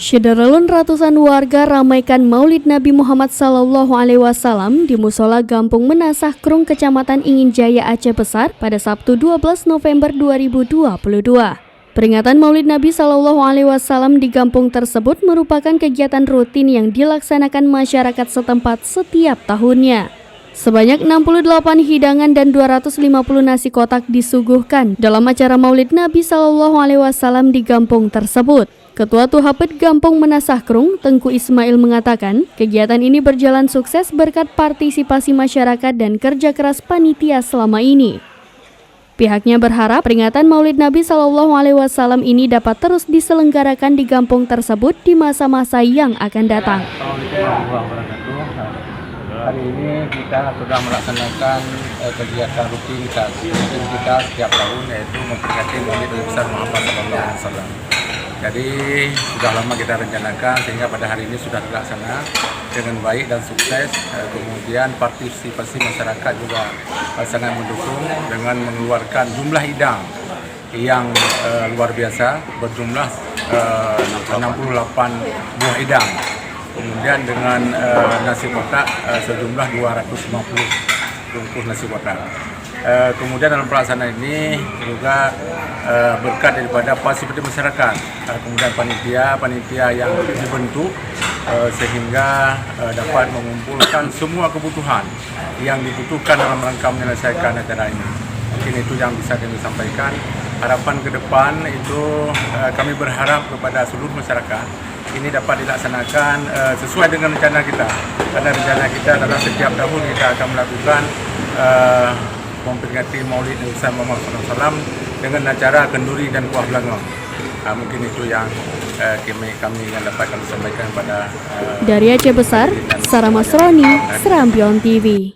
Syederalun ratusan warga ramaikan Maulid Nabi Muhammad SAW di Musola Gampung Menasah Krung, Kecamatan Ingin Jaya, Aceh Besar pada Sabtu 12 November 2022. Peringatan Maulid Nabi SAW di kampung tersebut merupakan kegiatan rutin yang dilaksanakan masyarakat setempat setiap tahunnya. Sebanyak 68 hidangan dan 250 nasi kotak disuguhkan dalam acara Maulid Nabi SAW di kampung tersebut. Ketua Tuhaped Gampung Menasah Krung, Tengku Ismail mengatakan, kegiatan ini berjalan sukses berkat partisipasi masyarakat dan kerja keras panitia selama ini. Pihaknya berharap peringatan Maulid Nabi SAW ini dapat terus diselenggarakan di kampung tersebut di masa-masa yang akan datang. Hari ini kita sudah melaksanakan kegiatan rutinitas kita setiap tahun, yaitu memperingati Maulid Nabi besar Muhammad SAW. Jadi sudah lama kita rencanakan sehingga pada hari ini sudah terlaksana dengan baik dan sukses. Kemudian partisipasi masyarakat juga sangat mendukung dengan mengeluarkan jumlah hidang yang luar biasa, berjumlah 68 buah hidang. Kemudian dengan nasi kotak sejumlah 250 bungkus nasi kotak. Kemudian dalam pelaksanaan ini juga berkat daripada partisipasi masyarakat, kemudian panitia yang dibentuk sehingga dapat mengumpulkan semua kebutuhan yang dibutuhkan dalam rangka menyelesaikan acara ini. Mungkin itu yang bisa kami sampaikan. Harapan ke depan itu kami berharap kepada seluruh masyarakat ini dapat dilaksanakan sesuai dengan rencana kita. Karena rencana kita adalah setiap tahun kita akan melakukan memperingati Maulid Nabi Muhammad SAW dengan acara kenduri dan kuah belangong. Mungkin itu yang kami yang dapat kami sampaikan pada dari Aceh Besar, Sarah Masroni, Serambion TV.